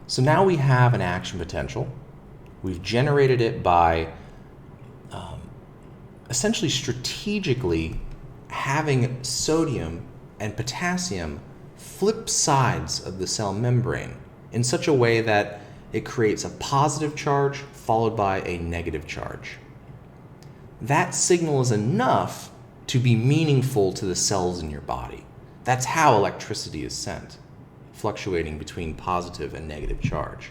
So now we have an action potential. We've generated it by essentially strategically having sodium and potassium flip sides of the cell membrane in such a way that it creates a positive charge followed by a negative charge. That signal is enough to be meaningful to the cells in your body. That's how electricity is sent, fluctuating between positive and negative charge.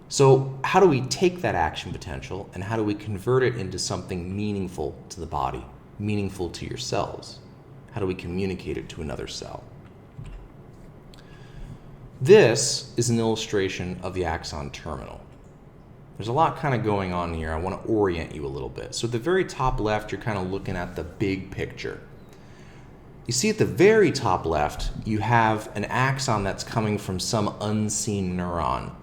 So how do we take that action potential and how do we convert it into something meaningful to the body, meaningful to your cells? How do we communicate it to another cell? This is an illustration of the axon terminal. There's a lot kind of going on here. I want to orient you a little bit. So at the very top left, you're kind of looking at the big picture. You see at the very top left, you have an axon that's coming from some unseen neuron,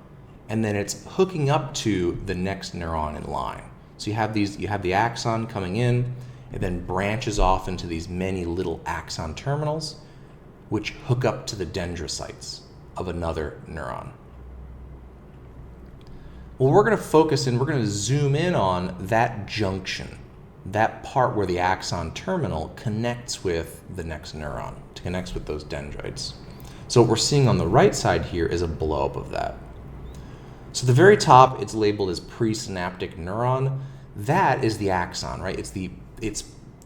and then it's hooking up to the next neuron in line. So you have the axon coming in, it then branches off into these many little axon terminals, which hook up to the dendrocytes of another neuron. Well, we're going to zoom in on that junction, that part where the axon terminal connects with the next neuron, connects with those dendrites. So what we're seeing on the right side here is a blow-up of that. So the very top, it's labeled as presynaptic neuron. That is the axon, right? It's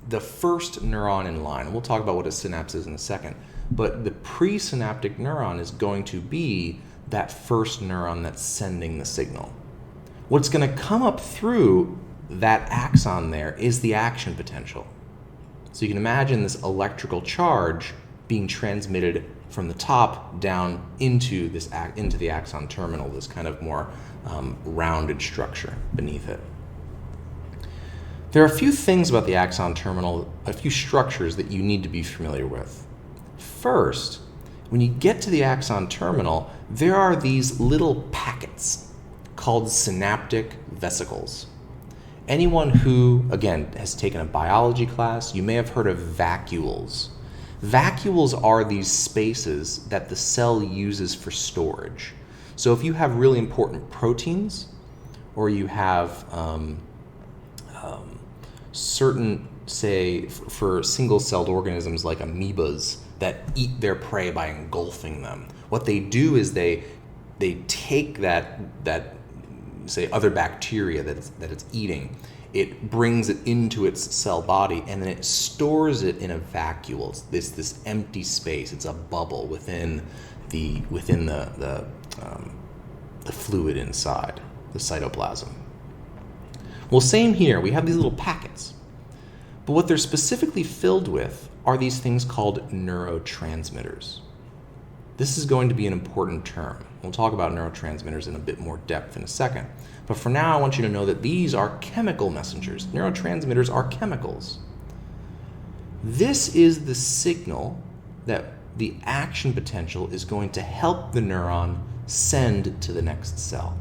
the first neuron in line. We'll talk about what a synapse is in a second. But the presynaptic neuron is going to be that first neuron that's sending the signal. What's going to come up through that axon there is the action potential. So you can imagine this electrical charge being transmitted from the top down into the axon terminal, this kind of more rounded structure beneath it. There are a few things about the axon terminal, a few structures that you need to be familiar with. First, when you get to the axon terminal, there are these little packets called synaptic vesicles. Anyone who, again, has taken a biology class, you may have heard of vacuoles. Vacuoles are these spaces that the cell uses for storage. So if you have really important proteins, or you have certain, say, for single-celled organisms like amoebas that eat their prey by engulfing them, what they do is they take that say other bacteria that it's eating, it brings it into its cell body, and then it stores it in a vacuole. It's this empty space. It's a bubble within the fluid inside the cytoplasm. Well, same here. We have these little packets, but what they're specifically filled with are these things called neurotransmitters. This is going to be an important term. We'll talk about neurotransmitters in a bit more depth in a second. But for now, I want you to know that these are chemical messengers. Neurotransmitters are chemicals. This is the signal that the action potential is going to help the neuron send to the next cell.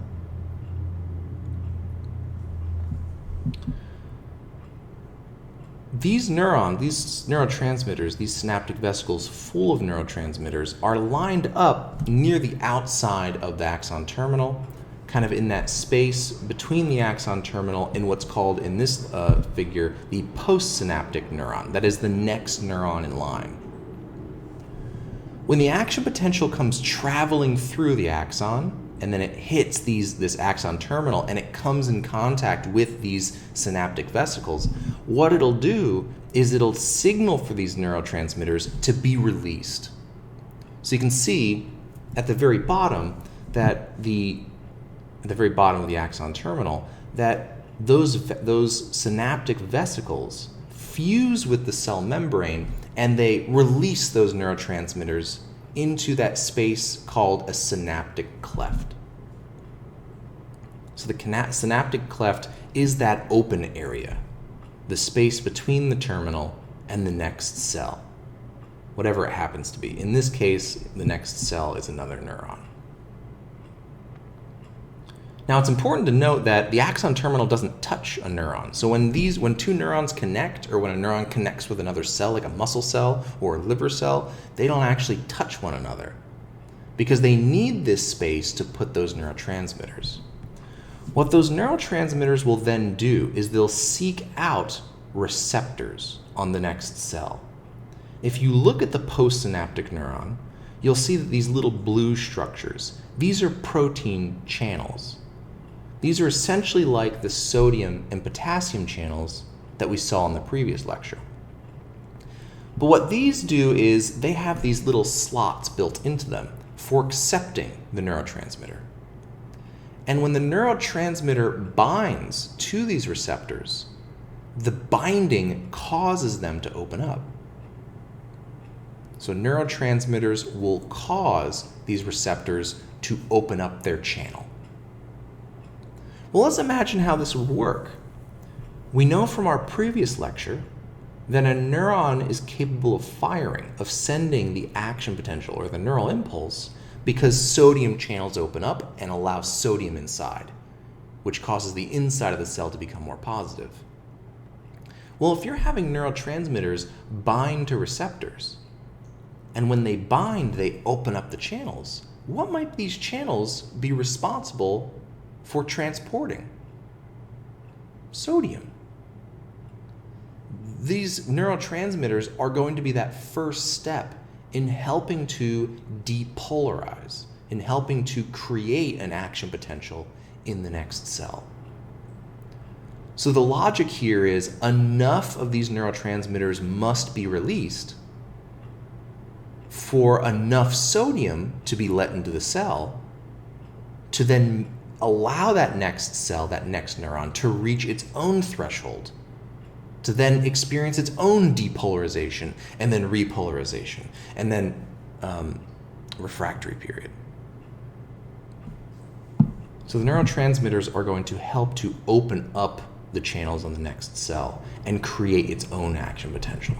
These neurotransmitters, these synaptic vesicles full of neurotransmitters, are lined up near the outside of the axon terminal, kind of in that space between the axon terminal and what's called in this figure the postsynaptic neuron. That is the next neuron in line. When the action potential comes traveling through the axon, and then it hits this axon terminal and it comes in contact with these synaptic vesicles, what it'll do is it'll signal for these neurotransmitters to be released. So you can see at the very bottom that at the very bottom of the axon terminal that those synaptic vesicles fuse with the cell membrane and they release those neurotransmitters into that space called a synaptic cleft. So the synaptic cleft is that open area, the space between the terminal and the next cell, whatever it happens to be. In this case, the next cell is another neuron. Now, it's important to note that the axon terminal doesn't touch a neuron. So when two neurons connect, or when a neuron connects with another cell, like a muscle cell or a liver cell, they don't actually touch one another. because they need this space to put those neurotransmitters. What those neurotransmitters will then do is they'll seek out receptors on the next cell. If you look at the postsynaptic neuron, you'll see that these little blue structures, these are protein channels. These are essentially like the sodium and potassium channels that we saw in the previous lecture. But what these do is they have these little slots built into them for accepting the neurotransmitter. And when the neurotransmitter binds to these receptors, the binding causes them to open up. So neurotransmitters will cause these receptors to open up their channel. Well, let's imagine how this would work. We know from our previous lecture that a neuron is capable of firing, of sending the action potential or the neural impulse, because sodium channels open up and allow sodium inside, which causes the inside of the cell to become more positive. Well, if you're having neurotransmitters bind to receptors, and when they bind, they open up the channels, what might these channels be responsible for transporting? Sodium. These neurotransmitters are going to be that first step in helping to depolarize, in helping to create an action potential in the next cell. So the logic here is enough of these neurotransmitters must be released for enough sodium to be let into the cell to then allow that next cell, that next neuron, to reach its own threshold, to then experience its own depolarization and then repolarization and then refractory period. So the neurotransmitters are going to help to open up the channels on the next cell and create its own action potential.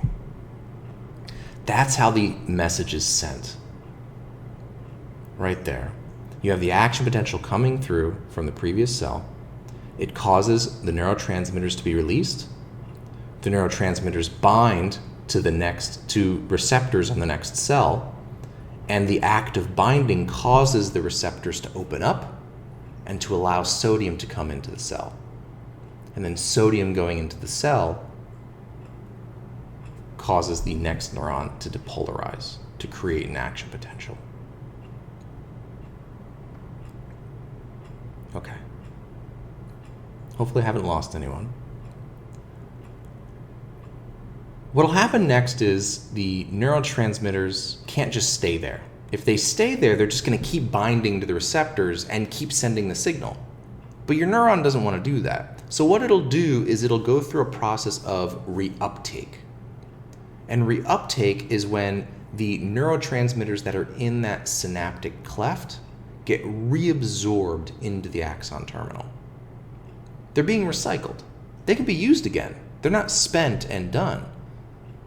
That's how the message is sent. Right there. You have the action potential coming through from the previous cell. It causes the neurotransmitters to be released. The neurotransmitters bind to receptors on the next cell, and the act of binding causes the receptors to open up and to allow sodium to come into the cell. And then sodium going into the cell causes the next neuron to depolarize, to create an action potential. Okay. Hopefully I haven't lost anyone. What'll happen next is the neurotransmitters can't just stay there. If they stay there, they're just going to keep binding to the receptors and keep sending the signal. But your neuron doesn't want to do that. So what it'll do is it'll go through a process of reuptake. And reuptake is when the neurotransmitters that are in that synaptic cleft get reabsorbed into the axon terminal. They're being recycled. They can be used again. They're not spent and done.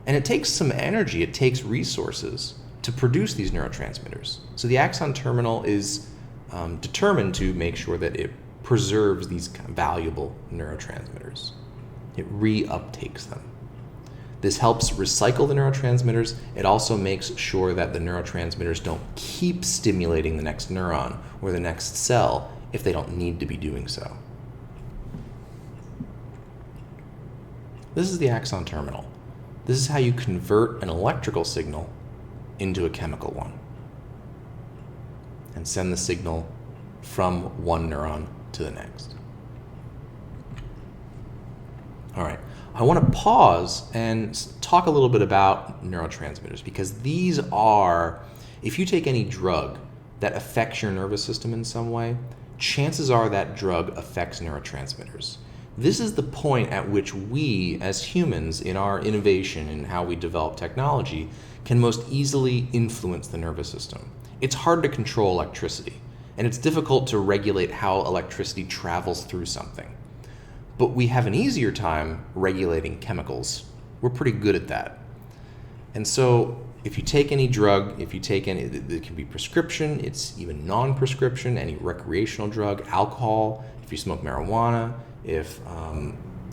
And it takes some energy, it takes resources to produce these neurotransmitters. So the axon terminal is determined to make sure that it preserves these valuable neurotransmitters. It reuptakes them. This helps recycle the neurotransmitters. It also makes sure that the neurotransmitters don't keep stimulating the next neuron or the next cell if they don't need to be doing so. This is the axon terminal. This is how you convert an electrical signal into a chemical one and send the signal from one neuron to the next. All right, I want to pause and talk a little bit about neurotransmitters, because these are, if you take any drug that affects your nervous system in some way, chances are that drug affects neurotransmitters. This is the point at which we, as humans, in our innovation and how we develop technology, can most easily influence the nervous system. It's hard to control electricity, and it's difficult to regulate how electricity travels through something. But we have an easier time regulating chemicals. We're pretty good at that. And so if you take any drug, if you take any, it can be prescription, it's even non-prescription, any recreational drug, alcohol, if you smoke marijuana, if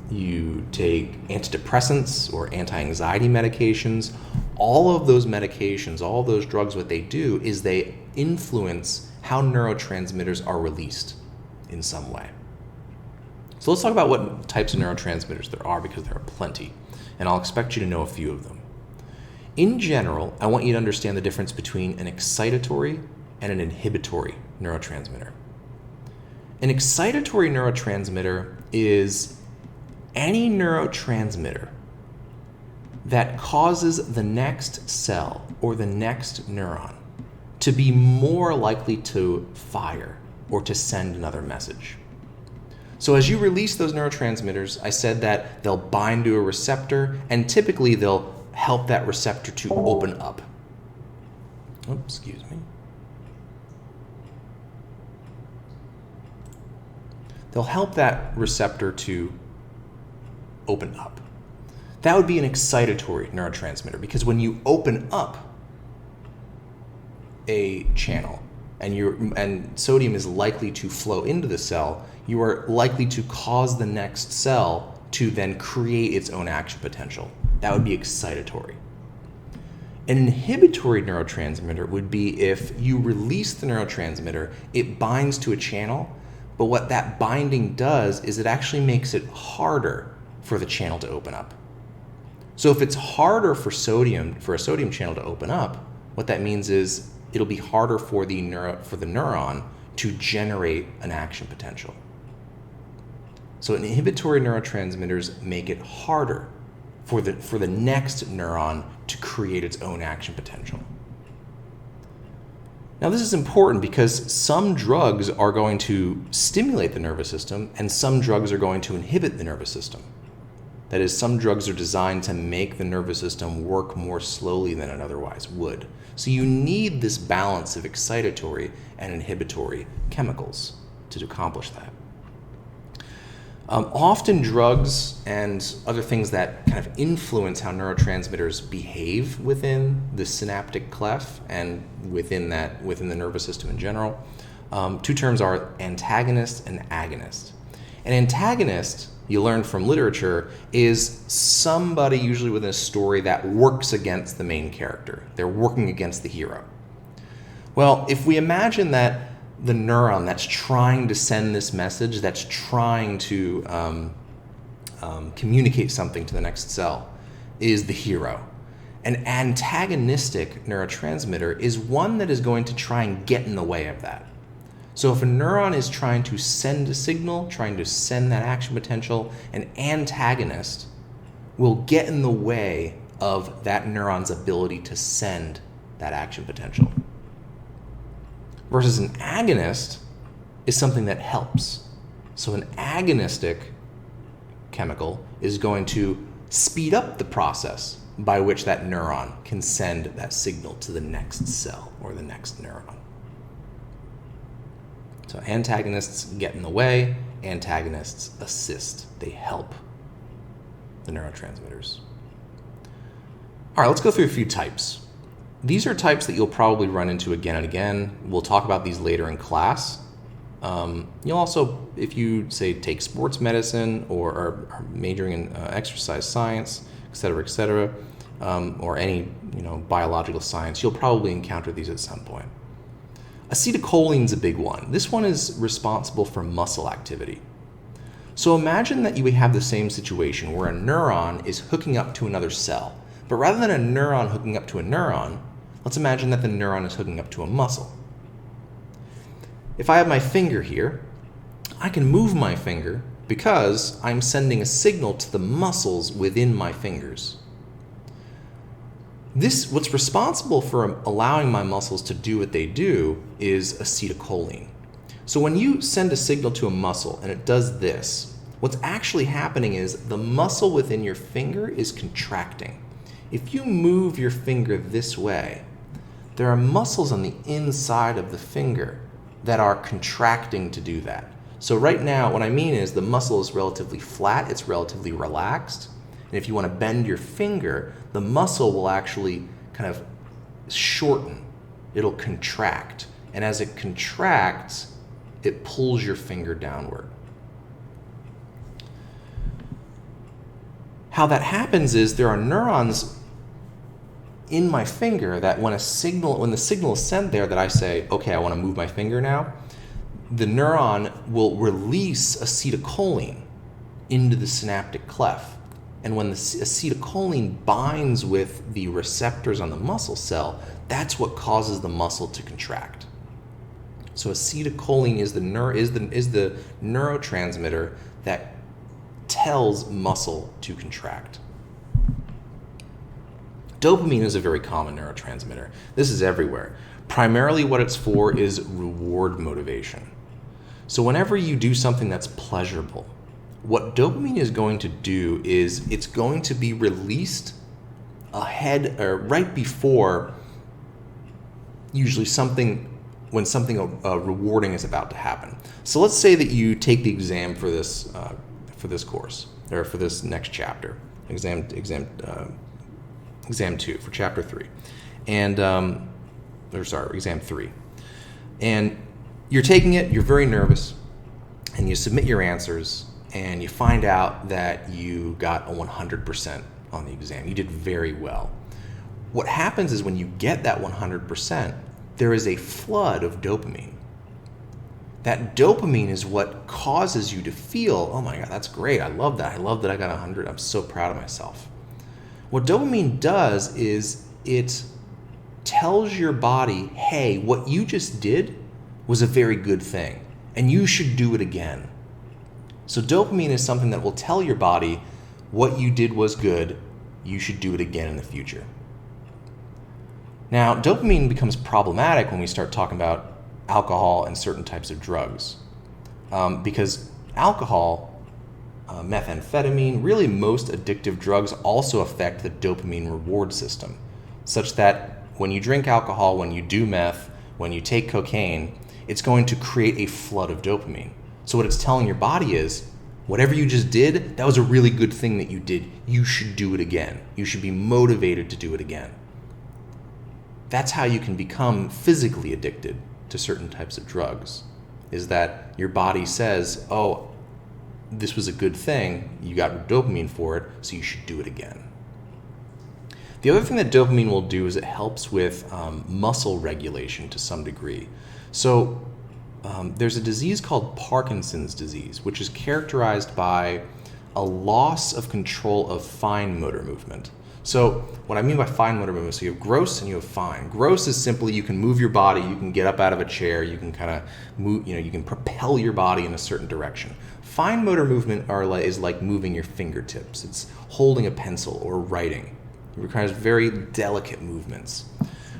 you take antidepressants or anti-anxiety medications, all of those medications, all of those drugs, what they do is they influence how neurotransmitters are released in some way. So let's talk about what types of neurotransmitters there are, because there are plenty, and I'll expect you to know a few of them. In general, I want you to understand the difference between an excitatory and an inhibitory neurotransmitter. An excitatory neurotransmitter is any neurotransmitter that causes the next cell or the next neuron to be more likely to fire or to send another message. So as you release those neurotransmitters, I said that they'll bind to a receptor, and typically they'll help that receptor to open up. Oops, excuse me. They'll help that receptor to open up. That would be an excitatory neurotransmitter, because when you open up a channel and sodium is likely to flow into the cell, you are likely to cause the next cell to then create its own action potential. That would be excitatory. An inhibitory neurotransmitter would be if you release the neurotransmitter, it binds to a channel, but what that binding does is it actually makes it harder for the channel to open up. So if it's harder for a sodium channel to open up, what that means is it'll be harder for the neuron to generate an action potential. So inhibitory neurotransmitters make it harder for the next neuron to create its own action potential. Now this is important because some drugs are going to stimulate the nervous system and some drugs are going to inhibit the nervous system. That is, some drugs are designed to make the nervous system work more slowly than it otherwise would. So you need this balance of excitatory and inhibitory chemicals to accomplish that. Often drugs and other things that kind of influence how neurotransmitters behave within the synaptic cleft and within the nervous system in general. Two terms are antagonist and agonist. An antagonist, you learn from literature, is somebody usually within a story that works against the main character. They're working against the hero. Well, if we imagine that the neuron that's trying to send this message, that's trying to communicate something to the next cell, is the hero. An antagonistic neurotransmitter is one that is going to try and get in the way of that. So if a neuron is trying to send a signal, trying to send that action potential, an antagonist will get in the way of that neuron's ability to send that action potential. Versus an agonist is something that helps. So an agonistic chemical is going to speed up the process by which that neuron can send that signal to the next cell or the next neuron. So antagonists get in the way, antagonists assist. They help the neurotransmitters. All right, let's go through a few types. These are types that you'll probably run into again and again. We'll talk about these later in class. You'll also, if you say take sports medicine or are majoring in exercise science, et cetera, or any biological science, you'll probably encounter these at some point. Acetylcholine's a big one. This one is responsible for muscle activity. So imagine that you have the same situation where a neuron is hooking up to another cell. But rather than a neuron hooking up to a neuron, let's imagine that the neuron is hooking up to a muscle. If I have my finger here, I can move my finger because I'm sending a signal to the muscles within my fingers. What's responsible for allowing my muscles to do what they do is acetylcholine. So when you send a signal to a muscle and it does this, what's actually happening is the muscle within your finger is contracting. If you move your finger this way, there are muscles on the inside of the finger that are contracting to do that. So right now, what I mean is the muscle is relatively flat, it's relatively relaxed. And if you want to bend your finger, the muscle will actually kind of shorten. It'll contract. And as it contracts, it pulls your finger downward. How that happens is there are neurons in my finger that when the signal is sent there that I say, okay, I want to move my finger now, the neuron will release acetylcholine into the synaptic cleft. And when the acetylcholine binds with the receptors on the muscle cell, that's what causes the muscle to contract. So acetylcholine is the neurotransmitter that tells muscle to contract. Dopamine is a very common neurotransmitter. This is everywhere. Primarily what it's for is reward motivation. So whenever you do something that's pleasurable, what dopamine is going to do is it's going to be released ahead or right before usually when something rewarding is about to happen. So let's say that you take the exam for this course or for this next chapter, exam 2 for chapter 3, and exam 3, and you're taking it. You're very nervous, and you submit your answers, and you find out that you got a 100% on the exam. You did very well. What happens is when you get that 100%, there is a flood of dopamine. That dopamine is what causes you to feel, oh my God, that's great. I love that. I love that I got 100. I'm so proud of myself. What dopamine does is it tells your body, hey, what you just did was a very good thing, and you should do it again. So dopamine is something that will tell your body what you did was good, you should do it again in the future. Now, dopamine becomes problematic when we start talking about alcohol and certain types of drugs. Because alcohol, methamphetamine, really most addictive drugs also affect the dopamine reward system, such that when you drink alcohol, when you do meth, when you take cocaine, it's going to create a flood of dopamine. So what it's telling your body is, whatever you just did, that was a really good thing that you did. You should do it again. You should be motivated to do it again. That's how you can become physically addicted to certain types of drugs, is that your body says, oh, this was a good thing, you got dopamine for it, so you should do it again. The other thing that dopamine will do is it helps with muscle regulation to some degree. So there's a disease called Parkinson's disease, which is characterized by a loss of control of fine motor movement. So what I mean by fine motor movement, so you have gross and you have fine. Gross is simply you can move your body, you can get up out of a chair, you can kind of move, you can propel your body in a certain direction. Fine motor movement is like moving your fingertips. It's holding a pencil or writing. It requires very delicate movements.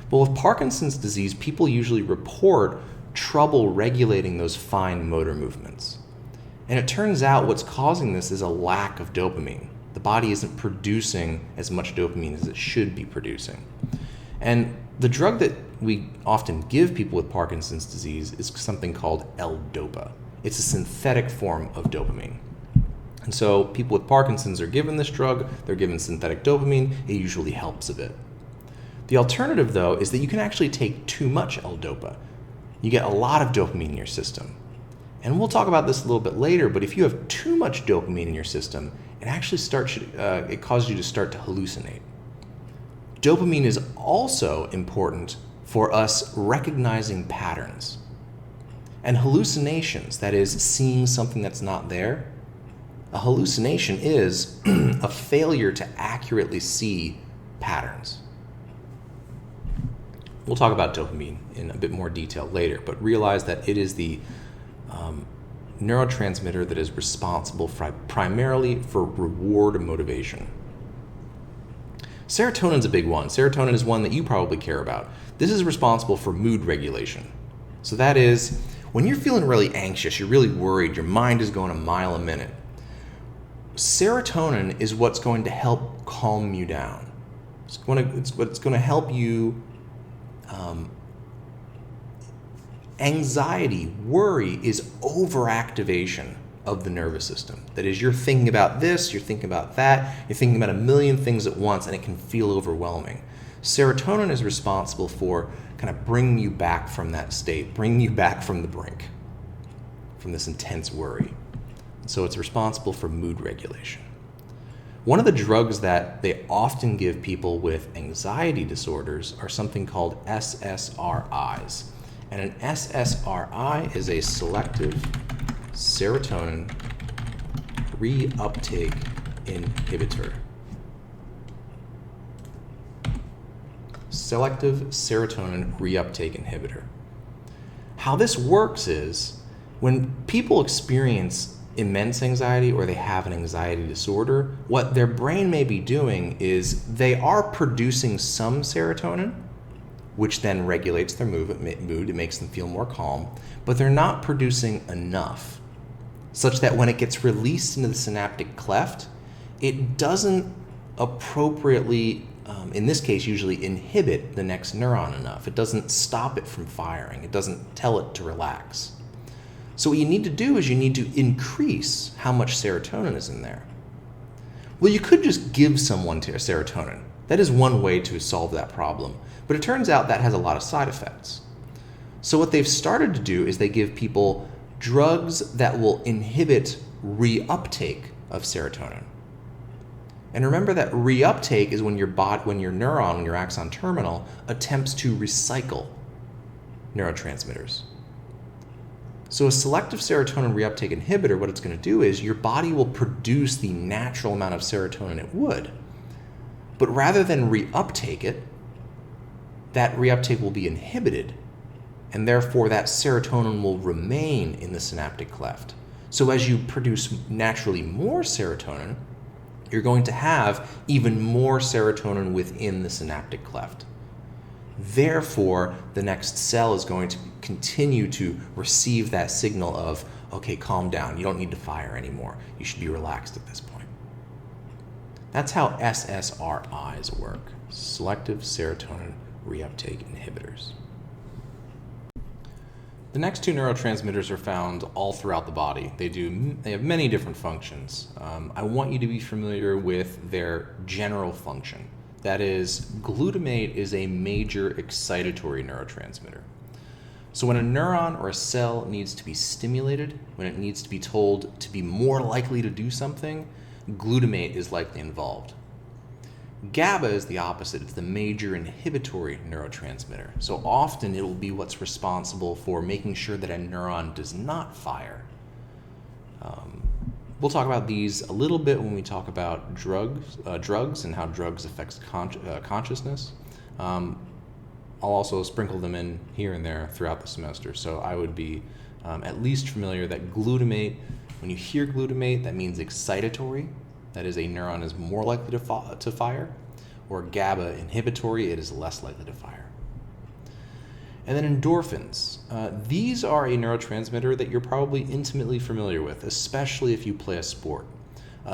But with Parkinson's disease, people usually report trouble regulating those fine motor movements. And it turns out what's causing this is a lack of dopamine. The body isn't producing as much dopamine as it should be producing. And the drug that we often give people with Parkinson's disease is something called L-Dopa. It's a synthetic form of dopamine. And so people with Parkinson's are given this drug, they're given synthetic dopamine, it usually helps a bit. The alternative, though, is that you can actually take too much L-Dopa. You get a lot of dopamine in your system. And we'll talk about this a little bit later, but if you have too much dopamine in your system, it actually it causes you to start to hallucinate. Dopamine is also important for us recognizing patterns. And hallucinations, that is, seeing something that's not there, a hallucination is a failure to accurately see patterns. We'll talk about dopamine in a bit more detail later, but realize that it is the neurotransmitter that is responsible primarily for reward motivation. Serotonin's a big one. Serotonin is one that you probably care about. This is responsible for mood regulation. So that is, when you're feeling really anxious, you're really worried, your mind is going a mile a minute, serotonin is what's going to help calm you down. It's what's going to help you. Anxiety, worry is overactivation of the nervous system. That is, you're thinking about this, you're thinking about that, you're thinking about a million things at once, and it can feel overwhelming. Serotonin is responsible for kind of bringing you back from that state, bringing you back from the brink, from this intense worry. So it's responsible for mood regulation. One of the drugs that they often give people with anxiety disorders are something called SSRIs. And an SSRI is a selective serotonin reuptake inhibitor. Selective serotonin reuptake inhibitor. How this works is when people experience immense anxiety or they have an anxiety disorder, what their brain may be doing is they are producing some serotonin, which then regulates their mood, it makes them feel more calm, but they're not producing enough such that when it gets released into the synaptic cleft, it doesn't appropriately, in this case usually, inhibit the next neuron enough. It doesn't stop it from firing. It doesn't tell it to relax. So what you need to do is you need to increase how much serotonin is in there. Well, you could just give someone serotonin. That is one way to solve that problem. But it turns out that has a lot of side effects. So what they've started to do is they give people drugs that will inhibit reuptake of serotonin. And remember that reuptake is when your neuron, when your axon terminal, attempts to recycle neurotransmitters. So a selective serotonin reuptake inhibitor, what it's going to do is your body will produce the natural amount of serotonin it would. But rather than reuptake it, that reuptake will be inhibited, and therefore that serotonin will remain in the synaptic cleft. So as you produce naturally more serotonin, you're going to have even more serotonin within the synaptic cleft. Therefore, the next cell is going to continue to receive that signal of, okay, calm down. You don't need to fire anymore. You should be relaxed at this point. That's how SSRIs work, selective serotonin reuptake inhibitors. The next two neurotransmitters are found all throughout the body. They have many different functions. I want you to be familiar with their general function. That is, glutamate is a major excitatory neurotransmitter. So when a neuron or a cell needs to be stimulated, when it needs to be told to be more likely to do something, glutamate is likely involved. GABA is the opposite. It's the major inhibitory neurotransmitter. So often it will be what's responsible for making sure that a neuron does not fire. We'll talk about these a little bit when we talk about drugs and how drugs affect consciousness. I'll also sprinkle them in here and there throughout the semester. So I would be at least familiar that glutamate, when you hear glutamate, that means excitatory. That is, a neuron is more likely to fire. Or GABA inhibitory, it is less likely to fire. And then endorphins. These are a neurotransmitter that you're probably intimately familiar with, especially if you play a sport.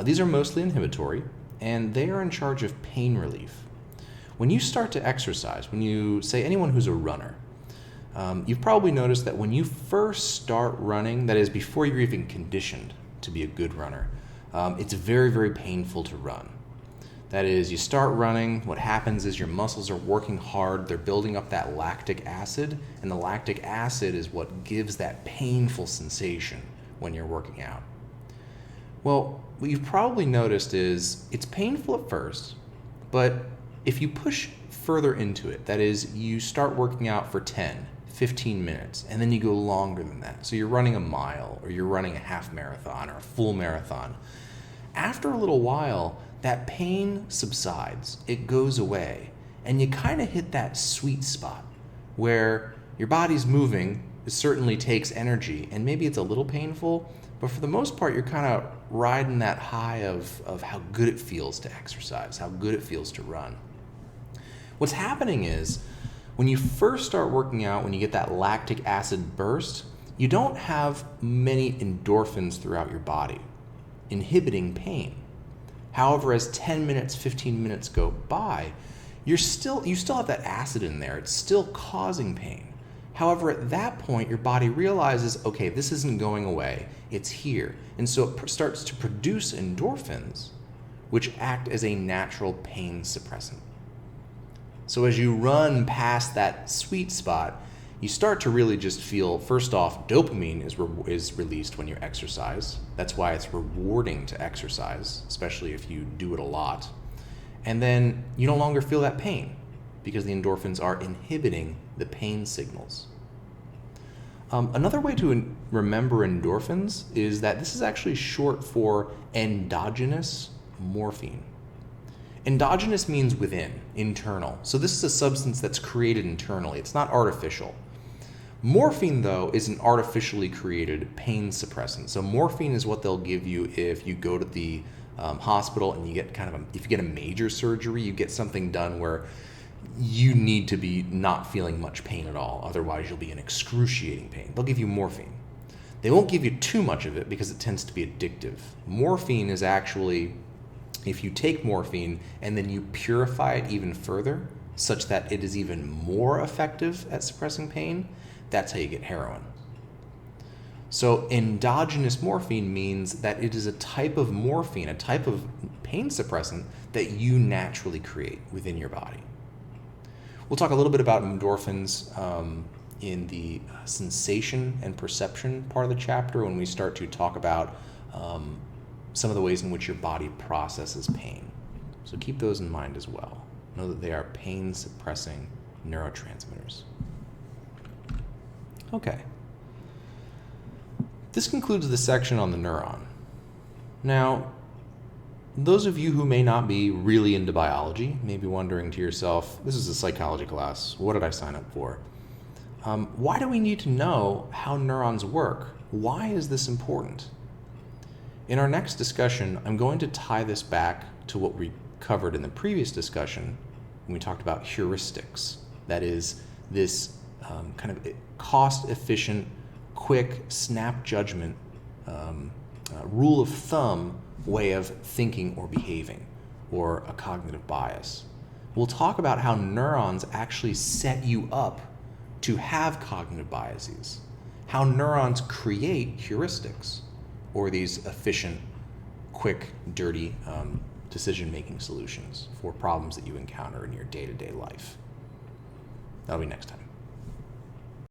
These are mostly inhibitory, and they are in charge of pain relief. When you start to exercise, when you, say anyone who's a runner, you've probably noticed that when you first start running, that is before you're even conditioned to be a good runner, it's very, very painful to run. That is, you start running, what happens is your muscles are working hard, they're building up that lactic acid, and the lactic acid is what gives that painful sensation when you're working out. Well, what you've probably noticed is it's painful at first, but if you push further into it, that is, you start working out for 10, 15 minutes, and then you go longer than that. So you're running a mile, or you're running a half marathon, or a full marathon. After a little while, that pain subsides, it goes away, and you kind of hit that sweet spot where your body's moving, it certainly takes energy, and maybe it's a little painful, but for the most part, you're kind of riding that high of how good it feels to exercise, how good it feels to run. What's happening is, when you first start working out, when you get that lactic acid burst, you don't have many endorphins throughout your body, inhibiting pain. However, as 10 minutes, 15 minutes go by, you still have that acid in there. It's still causing pain. However, at that point, your body realizes, okay, this isn't going away. It's here. And so it starts to produce endorphins, which act as a natural pain suppressant. So as you run past that sweet spot, you start to really just feel, first off, dopamine is released when you exercise. That's why it's rewarding to exercise, especially if you do it a lot. And then you no longer feel that pain because the endorphins are inhibiting the pain signals. Another way to remember endorphins is that this is actually short for endogenous morphine. Endogenous means within, internal. So this is a substance that's created internally. It's not artificial. Morphine, though, is an artificially created pain suppressant. So morphine is what they'll give you if you go to the hospital and you get if you get a major surgery, you get something done where you need to be not feeling much pain at all. Otherwise, you'll be in excruciating pain. They'll give you morphine. They won't give you too much of it because it tends to be addictive. Morphine is actually, if you take morphine and then you purify it even further, such that it is even more effective at suppressing pain, that's how you get heroin. So endogenous morphine means that it is a type of morphine, a type of pain suppressant that you naturally create within your body. We'll talk a little bit about endorphins in the sensation and perception part of the chapter when we start to talk about some of the ways in which your body processes pain. So keep those in mind as well. Know that they are pain-suppressing neurotransmitters. Okay. This concludes the section on the neuron. Now, those of you who may not be really into biology may be wondering to yourself, this is a psychology class, what did I sign up for? Why do we need to know how neurons work? Why is this important? In our next discussion, I'm going to tie this back to what we covered in the previous discussion when we talked about heuristics. That is, this kind of cost-efficient, quick, snap judgment, rule of thumb way of thinking or behaving, or a cognitive bias. We'll talk about how neurons actually set you up to have cognitive biases, how neurons create heuristics, or these efficient, quick, dirty decision-making solutions for problems that you encounter in your day-to-day life. That'll be next time.